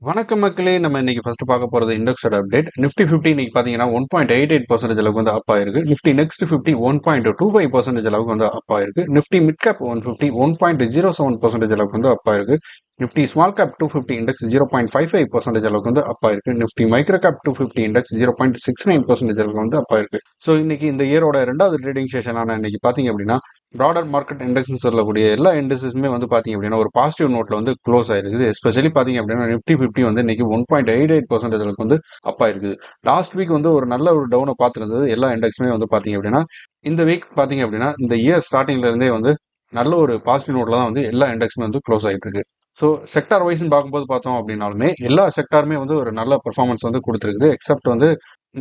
வணக்கம் மக்களே. நம்ம இன்னைக்கு ஃபர்ஸ்ட் பார்க்க போறது இண்டெக்ஸோட அப்டேட். நிஃப்டி 50 இன்னைக்கு பாத்தீங்கன்னா 1.88% அளவுக்கு வந்து அப் ஆயிருக்கு. நிஃப்டி நெக்ஸ்ட் 50 1.25% அளவுக்கு வந்து அப் ஆயிருக்கு. நிஃப்டி மிட் கேப் 150 1.07% அளவுக்கு வந்து அப் ஆயிருக்கு. நிஃப்டி ஸ்மால் கேப் 250 இண்டெக்ஸ் 0.55% அளவுக்கு வந்து அப் ஆயிருக்கு. நிஃப்டி மைக்ரோ கேப் 250 இண்டெக்ஸ் 0.69% அளவுக்கு வந்து அப் ஆயிருக்கு. ஸோ இன்னைக்கு இந்த இயரோட ரெண்டாவது ட்ரேடிங் செஷனான இன்னைக்கு பாத்தீங்க அப்படின்னா ப்ராடர் மார்க்கெட் இண்டெக்ஸ் சொல்லக்கூடிய எல்லா இண்டெக்ஸுமே வந்து பாத்தீங்க அப்படின்னா ஒரு பாசிட்டிவ் நோட்ல வந்து க்ளோஸ் ஆயிருக்குது. எஸ்பெஷலி பாத்தீங்க அப்படின்னா நிஃப்டி 50 வந்து இன்னைக்கு 1.88% அளவுக்கு வந்து அப் ஆயிருக்குது. லாஸ்ட் வீக் வந்து ஒரு நல்ல ஒரு டவுனை பார்த்துருந்தது எல்லா இண்டெக்ஸுமே வந்து பாத்தீங்க அப்படின்னா இந்த வீக் பாத்தீங்க அப்படின்னா இந்த இயர் ஸ்டார்டிங்ல இருந்தே வந்து நல்ல ஒரு பாசிட்டிவ் நோட்ல தான் வந்து எல்லா இண்டெக்ஸுமே வந்து க்ளோஸ் ஆயிட்டு இருக்கு. ஸோ செக்டார் வைஸ்னு பார்க்கும்போது பார்த்தோம் அப்படின்னாலுமே எல்லா செக்டாருமே வந்து ஒரு நல்ல பெர்ஃபார்மன்ஸ் வந்து கொடுத்துருக்குது. எக்ஸப்ட் வந்து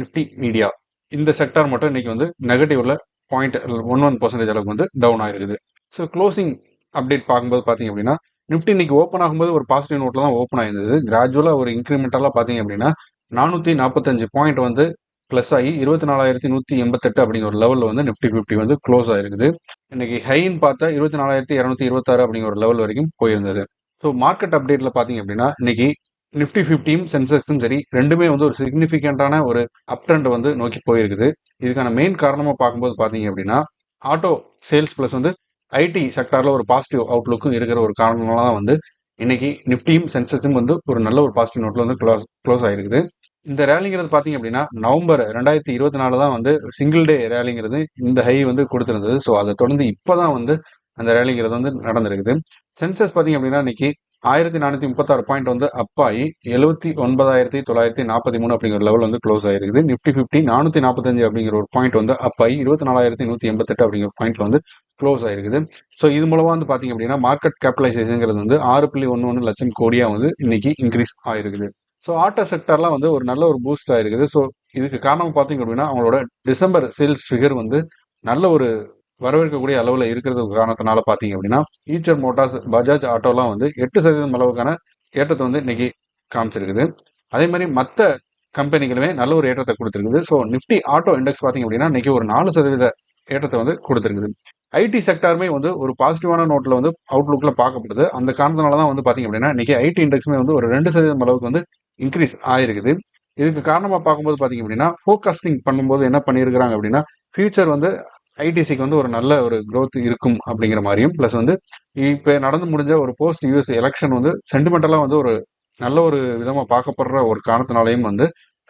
நிஃப்டி மீடியா இந்த செக்டார் மட்டும் இன்னைக்கு வந்து நெகட்டிவ்ல 0.11% அளவுக்கு வந்து டவுன் ஆயிருக்குது. ஸோ க்ளோசிங் அப்டேட் பார்க்கும்போது பார்த்தீங்க அப்படின்னா நிஃப்டி இன்னைக்கு ஓப்பன் ஆகும்போது ஒரு பாசிட்டிவ் நோட்ல தான் ஓப்பன் ஆயிருந்தது. கிராஜுவலா ஒரு இன்க்ரிமெண்டலாக பார்த்தீங்க அப்படின்னா 445 பாயிண்ட் வந்து பிளஸ் ஆகி 24,188 அப்படிங்கிற ஒரு லெவலில் வந்து நிஃப்டி 50 வந்து க்ளோஸ் ஆயிருக்குது. இன்னைக்கு ஹைன்னு பார்த்தா 24,226 அப்படிங்கிற ஒரு லெவல் வரைக்கும் போயிருந்தது. ஸோ மார்க்கெட் அப்டேட்ல பார்த்தீங்க அப்படின்னா இன்னைக்கு நிஃப்டி 50யும் சென்செக்ஸும் சரி ரெண்டுமே வந்து ஒரு சிக்னிஃபிகண்டான ஒரு அப் ட்ரெண்ட் வந்து நோக்கி போயிருக்குது. இதுக்கான மெயின் காரணமாக பார்க்கும்போது பார்த்தீங்க அப்படின்னா ஆட்டோ சேல்ஸ் பிளஸ் வந்து ஐடி செக்டார்ல ஒரு பாசிட்டிவ் அவுட்லுக்கும் இருக்கிற ஒரு காரணங்களால தான் வந்து இன்னைக்கு நிஃப்டியும் சென்செக்ஸும் வந்து ஒரு நல்ல ஒரு பாசிட்டிவ் நோட்ல வந்து க்ளோஸ் ஆயிருக்குது. இந்த ரேலிங்கிறது பார்த்தீங்க அப்படின்னா நவம்பர் 2024 தான் வந்து சிங்கிள் டே ரேலிங்கிறது இந்த ஹை வந்து கொடுத்துருந்தது. ஸோ அதை தொடர்ந்து இப்போதான் வந்து அந்த ரேலிங்கிறது வந்து நடந்திருக்குது. சென்சஸ் பார்த்தீங்க அப்படின்னா இன்னைக்கு 1436 பாயிண்ட் வந்து அப் ஆகி 79,943 அப்படிங்கிற லெவல் வந்து க்ளோஸ் ஆயிருக்குது. நிஃப்டி 50 445 அப்படிங்கிற ஒரு பாயிண்ட் வந்து அப் ஆகி 24,188 அப்படிங்கிற பாயிண்ட்ல வந்து க்ளோஸ் ஆயிருக்குது. ஸோ இது மூலமா வந்து பாத்தீங்க அப்படின்னா மார்க்கெட் கேபிடலைசேஷன்ங்கிறது வந்து 6.11 லட்சம் கோடியா வந்து இன்னைக்கு இன்க்ரீஸ் ஆயிருக்குது. ஸோ ஆட்டோ செக்டர்லாம் வந்து ஒரு நல்ல ஒரு பூஸ்ட் ஆயிருக்குது. ஸோ இதுக்கு காரணம் பார்த்தீங்க அப்படின்னா அவங்களோட டிசம்பர் சேல்ஸ் ஃபிகர் வந்து நல்ல ஒரு வரவேற்கக்கூடிய அளவில் இருக்கிறது காரணத்தினால பார்த்தீங்க அப்படின்னா ஈச்சர் மோட்டார்ஸ் பஜாஜ் ஆட்டோலாம் வந்து 8% அளவுக்கான ஏற்றத்தை வந்து இன்னைக்கு காமிச்சிருக்குது. அதே மாதிரி மற்ற கம்பெனிகளுமே நல்ல ஒரு ஏற்றத்தை கொடுத்துருக்குது. ஸோ நிஃப்டி ஆட்டோ இண்டெக்ஸ் பார்த்தீங்க அப்படின்னா இன்னைக்கு ஒரு 4% ஏற்றத்தை வந்து கொடுத்துருக்குது. ஐடி செக்டாருமே வந்து ஒரு பாசிட்டிவான நோட்ல வந்து அவுட்லுக்ல பார்க்கப்படுது. அந்த காரணத்தினால தான் வந்து பாத்தீங்க அப்படின்னா இன்னைக்கு ஐடி இண்டெக்ஸுமே வந்து ஒரு 2% அளவுக்கு வந்து இன்க்ரீஸ் ஆயிருக்குது. இதுக்கு காரணமா பார்க்கும்போது பாத்தீங்க அப்படின்னா ஃபோர்காஸ்டிங் பண்ணும்போது என்ன பண்ணியிருக்கிறாங்க அப்படின்னா ஃபியூச்சர் வந்து ஐடிசிக்கு வந்து ஒரு நல்ல ஒரு growth இருக்கும் அப்படிங்கிற மாதிரியும் பிளஸ் வந்து இப்ப நடந்து முடிஞ்ச ஒரு போஸ்ட் யூஎஸ் எலெக்ஷன் வந்து சென்டிமெண்டலா வந்து ஒரு நல்ல ஒரு விதமா பார்க்கப்படுற ஒரு காரணத்தினாலையும் வந்து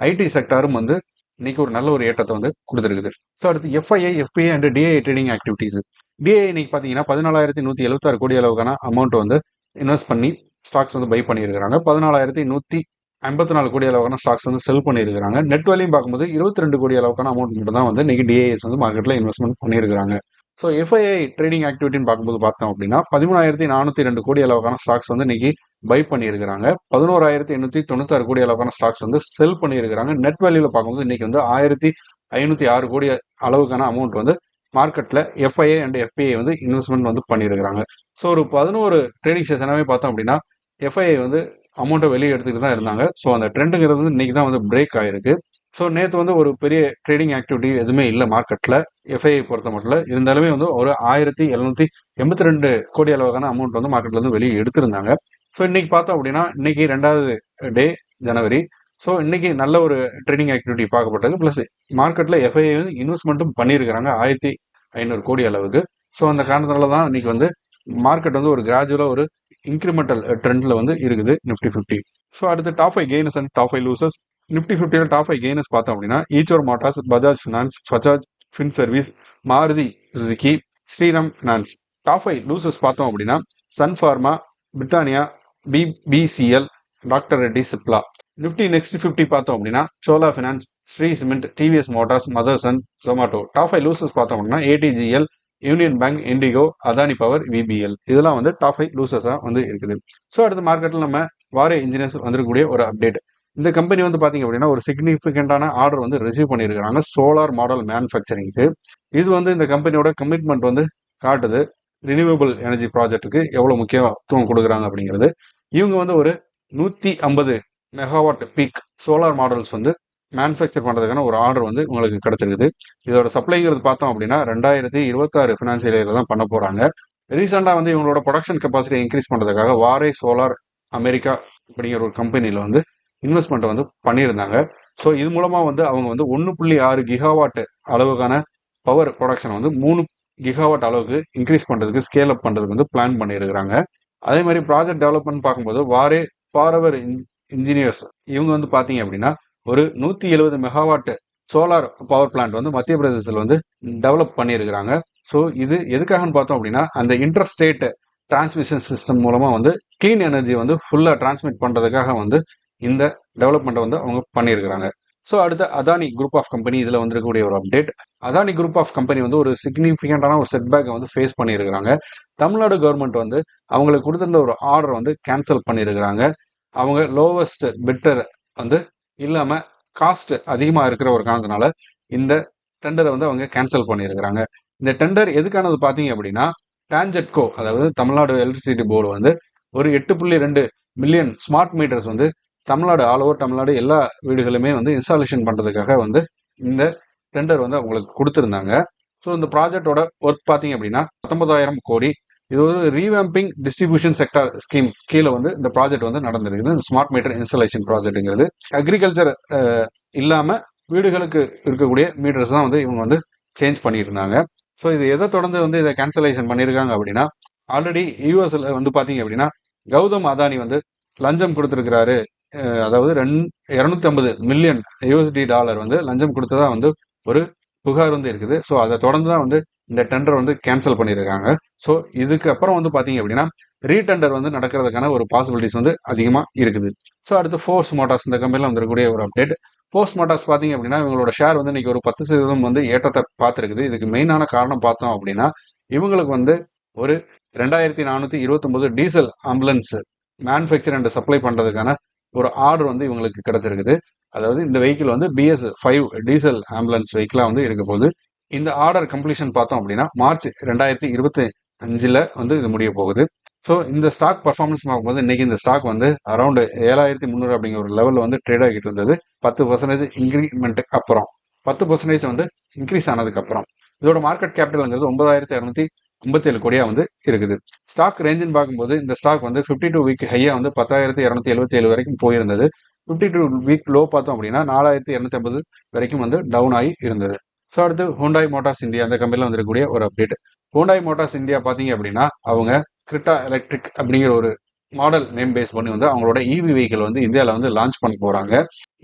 ஐடி செக்டாரும் வந்து இன்னைக்கு ஒரு நல்ல ஒரு ஏற்றத்தை வந்து கொடுத்துருக்குது. ஸோ அடுத்து FII FII and DII trading activities. DII இன்னைக்கு பார்த்தீங்கன்னா 14,176 கோடி அளவுக்கான அமௌண்ட் வந்து இன்வெஸ்ட் பண்ணி ஸ்டாக்ஸ் வந்து பை பண்ணியிருக்காங்க. 14,154 கோடி அளவுக்கான ஸ்டாக்ஸ் வந்து செல் பண்ணியிருக்காங்க. நெட் வேலையும் பார்க்கும்போது 22 கோடி அளவுக்கான அமௌண்ட் மட்டும் தான் வந்து இன்னைக்கு டிஐஎஸ் வந்து மார்க்கெட்ல இன்வெஸ்ட்மெண்ட் பண்ணியிருக்காங்க. ஸோ எஃப்ஐஐ ட்ரேடிங் ஆக்டிவிட்டின்னு பார்க்கும்போது பார்த்தோம் அப்படின்னா 13,402 கோடி அளவுக்கான ஸ்டாக்ஸ் வந்து இன்னைக்கு பை பண்ணியிருக்கிறாங்க. 11,896 கோடி அளவுக்கான ஸ்டாக்ஸ் வந்து செல் பண்ணியிருக்கிறாங்க. நெட் வேல்யூல பார்க்கும்போது இன்னைக்கு வந்து 1,506 கோடி அளவுக்கான அமௌண்ட் வந்து மார்க்கெட்ல எஃப்ஐஐ அண்ட் எஃபிஐ வந்து இன்வெஸ்ட்மெண்ட் வந்து பண்ணியிருக்கிறாங்க. ஸோ ஒரு 11 ட்ரேடிங் செஷனாவே பார்த்தோம் அப்படின்னா எஃப்ஐஐ வந்து அமௌண்ட்டை வெளியே எடுத்துக்கிட்டு தான் இருந்தாங்க. ஸோ அந்த ட்ரெண்டுங்கிறது வந்து இன்னைக்கு தான் வந்து பிரேக் ஆயிருக்கு. ஸோ நேற்று வந்து ஒரு பெரிய ட்ரேடிங் ஆக்டிவிட்டி எதுவுமே இல்லை மார்க்கெட்ல எஃப்ஐஐ பொறுத்த மட்டும். இருந்தாலுமே வந்து ஒரு 1,782 கோடி அளவுக்கான அமௌண்ட் வந்து மார்க்கெட்ல இருந்து வெளியே எடுத்திருந்தாங்க. ஸோ இன்னைக்கு பார்த்தோம் அப்படின்னா இன்னைக்கு 2வது டே ஜனவரி. ஸோ இன்னைக்கு நல்ல ஒரு ட்ரேடிங் ஆக்டிவிட்டி பார்க்கப்பட்டது. பிளஸ் மார்க்கெட்ல எஃப்ஐஐ வந்து இன்வெஸ்ட்மெண்ட்டும் பண்ணியிருக்கிறாங்க 1,500 கோடி அளவுக்கு. ஸோ அந்த காரணத்தினால தான் இன்னைக்கு வந்து மார்க்கெட் வந்து ஒரு கிராஜுவலா ஒரு இன்க்ரிமெண்டல் ட்ரெண்ட்ல வந்து இருக்குது நிஃப்டி 50. ஸோ அடுத்து top 5 gainers and top 5 losers. Nifty 50ல டாப் 5 கெய்னர்ஸ் பார்த்தோம் அப்படின்னா Eicher Motors, Bajaj Finance, Bajaj Fin Service, Maruti Suzuki, Shriram Finance. Top 5 losers பார்த்தோம் அப்படின்னா Sun Pharma, Britannia, BPCL, doctor Reddy Cipla. Nifty next 50 பார்த்தோம் அப்படின்னா Chola Finance, Shree Cement, TVS Motors, Motherson, Zomato. Top 5 losers பார்த்தோம் அப்படின்னா ATGL, Union Bank, IndiGo, Adani Power, VBL. இதெல்லாம் வந்து டாப் 5 லூசர்ஸா வந்து இருக்குது. ஸோ அடுத்த மார்க்கெட்ல நம்ம வாரே இன்ஜினியர்ஸ் வந்திருக்கக்கூடிய ஒரு அப்டேட். இந்த கம்பெனி வந்து பாத்தீங்க அப்படின்னா ஒரு சிக்னிபிகண்டான ஆர்டர் வந்து ரிசீவ் பண்ணியிருக்காங்க சோலார் மாடல் மேனுஃபேக்சரிங்க்கு. இது வந்து இந்த கம்பெனியோட கமிட்மெண்ட் வந்து காட்டுது. ரினியூவபிள் எனர்ஜி ப்ராஜெக்ட்டுக்கு எவ்வளவு முக்கியத்துவம் கொடுக்குறாங்க அப்படிங்கிறது. இவங்க வந்து ஒரு 150 மெகாவாட் பீக் சோலார் மாடல்ஸ் வந்து மேனுஃபேக்சர் பண்றதுக்கான ஒரு ஆர்டர் வந்து உங்களுக்கு கிடைச்சிருக்குது. இதோட சப்ளைங்கிறது பார்த்தோம் அப்படின்னா 2026 பினான்சியல் இயர்ல தான் பண்ண போறாங்க. ரீசெண்டா வந்து இவங்களோட ப்ரொடக்ஷன் கெப்பாசிட்டி இன்க்ரீஸ் பண்றதுக்காக வாரே சோலார் அமெரிக்கா அப்படிங்கிற ஒரு கம்பெனியில் வந்து இன்வெஸ்ட்மெண்ட் வந்து பண்ணியிருந்தாங்க. ஸோ இது மூலமாக வந்து அவங்க வந்து 1.6 கிகாவாட் அளவுக்கான பவர் ப்ரொடக்ஷன் வந்து 3 கிகாவாட் அளவுக்கு இன்க்ரீஸ் பண்ணுறதுக்கு ஸ்கேல் அப் பண்ணுறதுக்கு வந்து பிளான் பண்ணியிருக்கிறாங்க. அதே மாதிரி ப்ராஜெக்ட் டெவலப்மெண்ட் பார்க்கும்போது ஃபாரவர் இன்ஜினியர்ஸ் இவங்க வந்து பார்த்தீங்க அப்படின்னா ஒரு 170 மெகாவாட் சோலார் பவர் பிளான்ட் வந்து மத்திய பிரதேசத்தில் வந்து டெவலப் பண்ணியிருக்கிறாங்க. ஸோ இது எதுக்காகன்னு பார்த்தோம் அப்படின்னா அந்த இன்டர்ஸ்டேட் டிரான்ஸ்மிஷன் சிஸ்டம் மூலமா வந்து கிளீன் எனர்ஜி வந்து ஃபுல்லா டிரான்ஸ்மிட் பண்றதுக்காக வந்து இந்த டெவலப்மெண்ட்டை வந்து அவங்க பண்ணியிருக்கிறாங்க. ஸோ அடுத்த அதானி குரூப் ஆஃப் கம்பெனி இதில் வந்திருக்கக்கூடிய ஒரு update. Adani group of company வந்து ஒரு சிக்னிஃபிகண்டான ஒரு செட்பேக்கை வந்து ஃபேஸ் பண்ணியிருக்கிறாங்க. தமிழ்நாடு கவர்மெண்ட் வந்து அவங்களுக்கு கொடுத்திருந்த ஒரு ஆர்டர் வந்து கேன்சல் பண்ணியிருக்கிறாங்க. அவங்க லோவஸ்ட் பிட்டர் வந்து இல்லாம காஸ்ட் அதிகமாக இருக்கிற ஒரு காரணத்தினால இந்த டெண்டரை வந்து அவங்க கேன்சல் பண்ணியிருக்கிறாங்க. இந்த டெண்டர் எதுக்கானது பார்த்தீங்க அப்படின்னா டான்ஜெட்கோ அதாவது தமிழ்நாடு எலக்ட்ரிசிட்டி போர்டு வந்து ஒரு 8.2 மில்லியன் ஸ்மார்ட் மீட்டர்ஸ் வந்து தமிழ்நாடு ஆல் ஓவர் தமிழ்நாடு எல்லா வீடுகளுமே வந்து இன்ஸ்டாலேஷன் பண்ணுறதுக்காக வந்து இந்த டெண்டர் வந்து அவங்களுக்கு கொடுத்துருந்தாங்க. ஸோ இந்த ப்ராஜெக்டோட ஒர்க் பார்த்தீங்க அப்படின்னா 19,000 கோடி. இது ஒரு ரீவேம்பிங் டிஸ்ட்ரிபியூஷன் செக்டர் ஸ்கீம் கீழே வந்து இந்த ப்ராஜெக்ட் வந்து நடந்திருக்குது. இந்த ஸ்மார்ட் மீட்டர் இன்ஸ்டாலேஷன் ப்ராஜெக்ட்ங்கிறது அக்ரிகல்ச்சர் இல்லாமல் வீடுகளுக்கு இருக்கக்கூடிய மீட்டர்ஸ் தான் வந்து இவங்க வந்து சேஞ்ச் பண்ணிட்டு இருந்தாங்க. ஸோ இது எதை தொடர்ந்து வந்து இதை கேன்சலேஷன் பண்ணியிருக்காங்க அப்படின்னா ஆல்ரெடி யூஎஸ்ல வந்து பார்த்தீங்க அப்படின்னா கௌதம் அதானி வந்து லஞ்சம் கொடுத்துருக்கிறாரு. அதாவது 250 மில்லியன் யூஎஸ்டி டாலர் வந்து லஞ்சம் கொடுத்ததா வந்து ஒரு புகார் வந்து இருக்குது. ஸோ அதை தொடர்ந்து தான் வந்து இந்த டெண்டர் வந்து கேன்சல் பண்ணியிருக்காங்க. ஸோ இதுக்கு அப்புறம் வந்து பார்த்தீங்க அப்படின்னா ரீடெண்டர் வந்து நடக்கிறதுக்கான ஒரு பாசிபிலிட்டிஸ் வந்து அதிகமாக இருக்குது. ஸோ அடுத்து ஃபோர்ஸ் மோட்டார்ஸ் இந்த கம்பெனியில் வந்துருக்கூடிய ஒரு அப்டேட். போஸ்ட் மோட்டார்ஸ் பார்த்தீங்க அப்படின்னா இவங்களோட ஷேர் வந்து இன்னைக்கு ஒரு 10% வந்து ஏற்றத்தை பார்த்துருக்குது. இதுக்கு மெயினான காரணம் பார்த்தோம் அப்படின்னா இவங்களுக்கு வந்து ஒரு 2429 diesel ambulance manufacture and supply பண்ணுறதுக்கான ஒரு ஆர்டர் வந்து இவங்களுக்கு கிடைச்சிருக்குது. அதாவது இந்த வெஹிக்கிள் வந்து BS5 டீசல் ஆம்புலன்ஸ் வெஹிக்கிளாக வந்து இருக்க போகுது. இந்த ஆர்டர் கம்ப்ளீஷன் பார்த்தோம் அப்படின்னா மார்ச் 2025 வந்து இது முடிய போகுது. ஸோ இந்த ஸ்டாக் பர்ஃபார்மன்ஸ் பார்க்கும்போது இன்னைக்கு இந்த ஸ்டாக் வந்து அரௌண்ட் 7,300 அப்படிங்கிற ஒரு லெவலில் வந்து ட்ரேட் ஆகிட்டு இருந்தது. 10% இன்க்ரிமெண்ட்டுக்கு அப்புறம் 10% வந்து இன்க்ரீஸ் ஆனதுக்கு அப்புறம் இதோட மார்க்கெட் கேபிட்டல்ங்கிறது 9,257 கோடியா வந்து இருக்குது. ஸ்டாக் ரேஞ்சுன்னு பார்க்கும்போது இந்த ஸ்டாக் வந்து 52 வீக் ஹையா வந்து 10,277 வரைக்கும் போயிருந்தது. 52 வீக் லோ பார்த்தோம் அப்படின்னா 4,250 வரைக்கும் வந்து டவுன் ஆகி இருந்தது. ஸோ அடுத்து ஹூண்டாய் மோட்டார்ஸ் இந்தியா அந்த கம்பெனியில் வந்திருக்கக்கூடிய ஒரு அப்டேட். ஹூண்டாய் மோட்டார்ஸ் இந்தியா பார்த்தீங்க அப்படின்னா அவங்க கிரிட்டா எலக்ட்ரிக் அப்படிங்கிற ஒரு மாடல் நேம் பேஸ் பண்ணி வந்து அவங்களோட இவி வெஹிக்கிள் வந்து இந்தியாவில் வந்து லான்ச் பண்ண போறாங்க.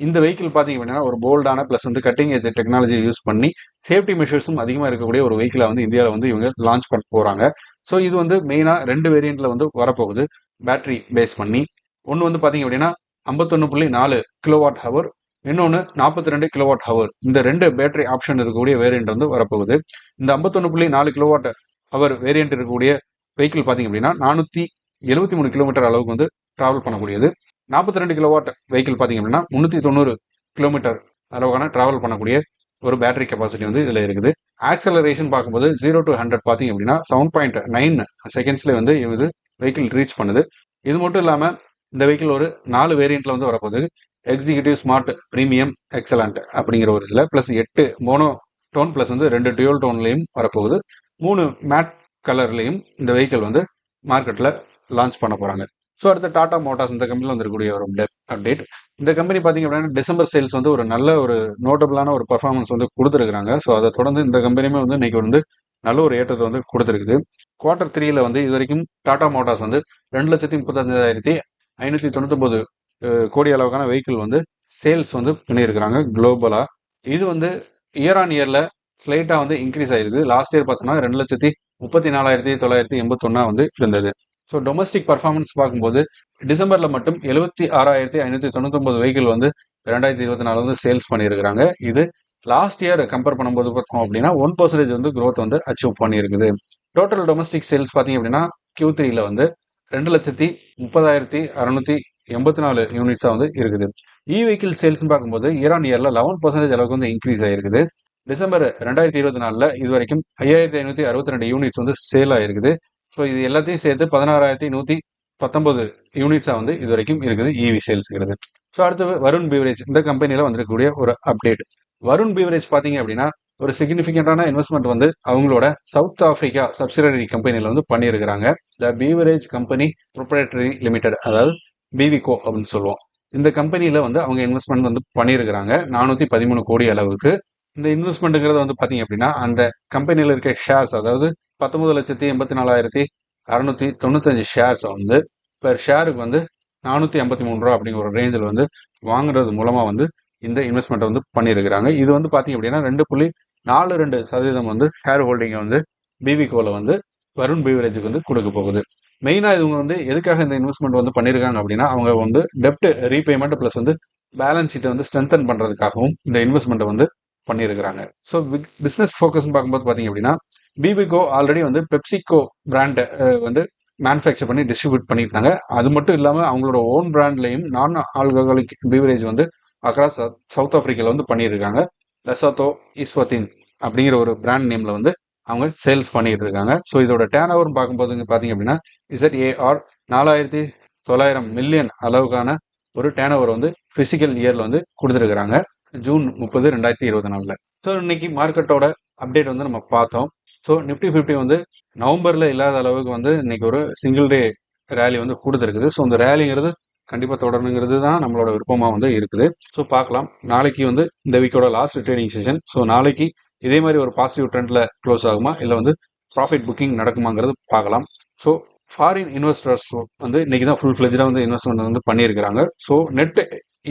இந்த வெஹிக்கிள் பார்த்தீங்க அப்படின்னா ஒரு போல்டான பிளஸ் வந்து கட்டிங் ஏஜ் டெக்னாலஜி யூஸ் பண்ணி சேஃப்டி மெஷர்ஸும் அதிகமாக இருக்கக்கூடிய ஒரு வெஹிக்கிளை வந்து இந்தியாவில் வந்து இவங்க லான்ச் பண்ண போறாங்க. ஸோ இது வந்து மெயினாக 2 வேரியண்ட்ல வந்து வரப்போகுது பேட்டரி பேஸ் பண்ணி. ஒன்று வந்து பார்த்தீங்க அப்படின்னா 51.4 கிலோவாட் ஹவர், இன்னொன்று 42 கிலோவாட் ஹவர். இந்த 2 பேட்டரி ஆப்ஷன் இருக்கக்கூடிய வேரியண்ட் வந்து வரப்போகுது. இந்த 51.4 கிலோவாட் ஹவர் வேரியண்ட் இருக்கக்கூடிய வெஹிக்கிள் பார்த்தீங்க அப்படின்னா 473 கிலோமீட்டர் அளவுக்கு வந்து டிராவல் பண்ணக்கூடியது. 42 கிலோவாட் வெஹிக்கிள் பார்த்தீங்க அப்படின்னா 390 கிலோமீட்டர் அளவுக்கான டிராவல் பண்ணக்கூடிய ஒரு பேட்டரி கெப்பாசிட்டி வந்து இதில் இருக்குது. ஆக்சலரேஷன் பார்க்கும்போது 0 to 100 பார்த்தீங்க அப்படின்னா 7.9 செகண்ட்ஸ்ல வந்து இது வெஹிக்கிள் ரீச் பண்ணுது. இது மட்டும் இல்லாமல் இந்த வெஹிக்கிள் ஒரு 4 வேரியண்ட்ல வந்து வரப்போகுது. எக்ஸிக்யூட்டிவ், ஸ்மார்ட், பிரீமியம், எக்ஸலண்ட் அப்படிங்கிற ஒரு இதில் பிளஸ் 8 மோனோ டோன் பிளஸ் வந்து 2 டியூல் டோன்லையும் வரப்போகுது. 3 மேட் கலர்லையும் இந்த வெஹிக்கிள் வந்து மார்க்கெட்டில் லான்ச் பண்ண போகிறாங்க. ஸோ அடுத்த டாடா மோட்டார்ஸ் இந்த கம்பெனியில் வந்துருக்கூடிய ஒரு அப்டேட். இந்த கம்பெனி பார்த்தீங்க அப்படின்னா டிசம்பர் சேல்ஸ் வந்து ஒரு நல்ல ஒரு நோட்டபிளான ஒரு பர்ஃபார்மன்ஸ் வந்து கொடுத்துருக்காங்க. ஸோ அதை தொடர்ந்து இந்த கம்பெனியுமே வந்து இன்னைக்கு வந்து நல்ல ஒரு ஏற்றத்தை வந்து கொடுத்துருக்குது. குவார்டர் 3ல வந்து இது வரைக்கும் டாடா மோட்டார்ஸ் வந்து 2,35,599 கோடி அளவுக்கான வெஹிக்கிள் வந்து சேல்ஸ் வந்து பண்ணியிருக்கிறாங்க குளோபலா. இது வந்து இயர் ஆன் இயர்ல ஸ்லைட்டா வந்து இன்க்ரீஸ் ஆயிருக்கு. லாஸ்ட் இயர் பார்த்தோம்னா 2,34,981 வந்து இருந்தது. ஸோ டொமஸ்டிக் பர்ஃபார்மன்ஸ் பார்க்கும்போது டிசம்பர்ல மட்டும் 76,599 வெஹிக்கிள் வந்து 2024 வந்து சேல்ஸ் பண்ணியிருக்கிறாங்க. இது லாஸ்ட் இயர் கம்பேர் பண்ணும்போது பார்த்தோம் அப்படின்னா 1% வந்து growth வந்து அச்சீவ் பண்ணியிருக்குது. டோட்டல் டொமஸ்டிக் சேல்ஸ் பார்த்தீங்க அப்படின்னா Q3ல வந்து 2,30,684 யூனிட்ஸா வந்து இருக்குது. வெஹிக்கிள் சேல்ஸ் பார்க்கும்போது இயர் ஆன் இயர்ல 11% அளவுக்கு வந்து இன்க்ரீஸ் ஆயிருக்குது. டிசம்பர் 2024 இது வரைக்கும் 5,562 யூனிட்ஸ் வந்து சேல் ஆயிருக்குது. ஸோ இது எல்லாத்தையும் சேர்த்து 16,119 யூனிட்ஸா வந்து இது வரைக்கும் இருக்குது இவி சேல்ஸ்ங்கிறது. ஸோ அடுத்து வருண் பீவரேஜ் இந்த கம்பெனியில வந்திருக்கக்கூடிய ஒரு அப்டேட். வருண் பீவரேஜ் பார்த்தீங்க அப்படின்னா ஒரு சிக்னிஃபிகண்டான இன்வெஸ்ட்மெண்ட் வந்து அவங்களோட சவுத் ஆப்பிரிக்கா சப்சிடரி கம்பெனியில வந்து பண்ணியிருக்கிறாங்க. த பீவரேஜ் கம்பெனி ப்ரொப்ரைட்டரி லிமிடெட், அதாவது பிவிகோ அப்படின்னு சொல்லுவோம். இந்த கம்பெனியில வந்து அவங்க இன்வெஸ்ட்மெண்ட் வந்து பண்ணியிருக்கிறாங்க 413 கோடி அளவுக்கு. இந்த இன்வெஸ்ட்மெண்ட்டுங்கிறது வந்து பாத்தீங்க அப்படின்னா அந்த கம்பெனியில இருக்க ஷேர்ஸ், அதாவது 19,84,695 ஷேர்ஸ் வந்து பெர் ஷேருக்கு வந்து 453 ரூபா அப்படிங்கிற ஒரு ரேஞ்சில் வந்து வாங்குறது மூலமா வந்து இந்த இன்வெஸ்ட்மெண்ட் வந்து பண்ணியிருக்கிறாங்க. இது வந்து பாத்தீங்க அப்படின்னா 2.42% வந்து ஷேர் ஹோல்டிங்கை வந்து பிவிகோல வந்து வருண் பீவரேஜுக்கு வந்து கொடுக்க போகுது. மெயினா இவங்க வந்து எதுக்காக இந்த இன்வெஸ்ட்மெண்ட் வந்து பண்ணியிருக்காங்க அப்படின்னா அவங்க வந்து டெப்ட் ரீபேமெண்ட் பிளஸ் வந்து பேலன்ஸ் ஷீட்டை வந்து ஸ்ட்ரென்தன் பண்றதுக்காகவும் இந்த இன்வெஸ்ட்மெண்ட்டை வந்து பண்ணியிருக்கிறாங்க. ஸோ பிசினஸ் ஃபோக்கஸ் பார்க்கும்போது பார்த்தீங்க அப்படின்னா பிபிகோ ஆல்ரெடி வந்து பெப்சிகோ பிராண்ட் வந்து மேனுஃபேக்சர் பண்ணி டிஸ்ட்ரிபியூட் பண்ணியிருக்காங்க. அது மட்டும் இல்லாமல் அவங்களோட ஓன் பிராண்ட்லையும் நான் ஆல்கஹாலிக் பீவரேஜ் வந்து அக்ராஸ் சவுத் ஆப்பிரிக்காவில் வந்து பண்ணியிருக்காங்க. லெசோத்தோ இஸ்வத்தின் அப்படிங்கிற ஒரு பிராண்ட் நேம்ல வந்து அவங்க சேல்ஸ் பண்ணிட்டு இருக்காங்க. ஸோ இதோட டேர்ன் ஓவர் பார்க்கும்போது பார்த்தீங்க அப்படின்னா ZAR 4,900 மில்லியன் அளவுக்கான ஒரு டேர்ன் ஓவர் வந்து பிசிக்கல் இயர்ல வந்து கொடுத்துருக்காங்க ஜூன் 30, 2024. ஸோ இன்னைக்கு மார்க்கெட்டோட அப்டேட் வந்து நம்ம பார்த்தோம். ஸோ நிஃப்டி 50 வந்து நவம்பர்ல இல்லாத அளவுக்கு வந்து இன்னைக்கு ஒரு சிங்கிள் டே ரேலி வந்து கொடுத்துருக்குது. ஸோ இந்த ரேலிங்கிறது கண்டிப்பா தொடரணுங்கிறது தான் நம்மளோட விருப்பமா வந்து இருக்குது. ஸோ பார்க்கலாம். நாளைக்கு வந்து இந்த வீக்கோட லாஸ்ட் ட்ரேடிங் செஷன். ஸோ நாளைக்கு இதே மாதிரி ஒரு பாசிட்டிவ் ட்ரெண்ட்ல க்ளோஸ் ஆகுமா இல்லை வந்து ப்ராஃபிட் புக்கிங் நடக்குமாங்கிறது பார்க்கலாம். ஸோ ஃபாரின் இன்வெஸ்டர்ஸ் வந்து இன்னைக்கு தான் ஃபுல் ஃபிளெஜ்டா வந்து இன்வெஸ்ட்மெண்ட் வந்து பண்ணியிருக்கிறாங்க. ஸோ நெட்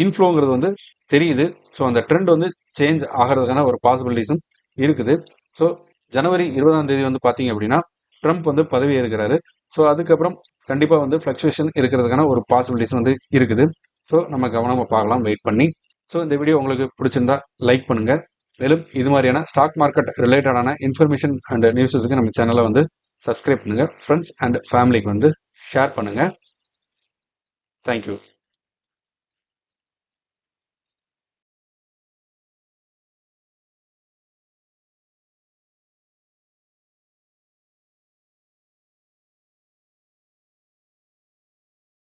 இன்ஃப்ளோங்கிறது வந்து தெரியுது. ஸோ அந்த ட்ரெண்ட் வந்து சேஞ்ச் ஆகிறதுக்கான ஒரு பாசிபிலிட்டிஸும் இருக்குது. ஸோ ஜனவரி 20ஆம் தேதி வந்து பார்த்தீங்க அப்படின்னா ட்ரம்ப் வந்து பதவி ஏற்கிறாரு. ஸோ அதுக்கப்புறம் கண்டிப்பாக வந்து ஃப்ளக்சுவேஷன் இருக்கிறதுக்கான ஒரு பாசிபிலிட்டிஸ் வந்து இருக்குது. ஸோ நம்ம கவனமாக பார்க்கலாம், வெயிட் பண்ணி. ஸோ இந்த வீடியோ உங்களுக்கு பிடிச்சிருந்தா லைக் பண்ணுங்க. மேலும் இது மாதிரியான ஸ்டாக் மார்க்கெட் ரிலேட்டடான இன்ஃபர்மேஷன் அண்ட் நியூஸஸுக்கு நம்ம சேனலை வந்து சப்ஸ்கிரைப் பண்ணுங்க. ஃப்ரெண்ட்ஸ் அண்ட் ஃபேமிலிக்கு வந்து ஷேர் பண்ணுங்க. தேங்க்யூ.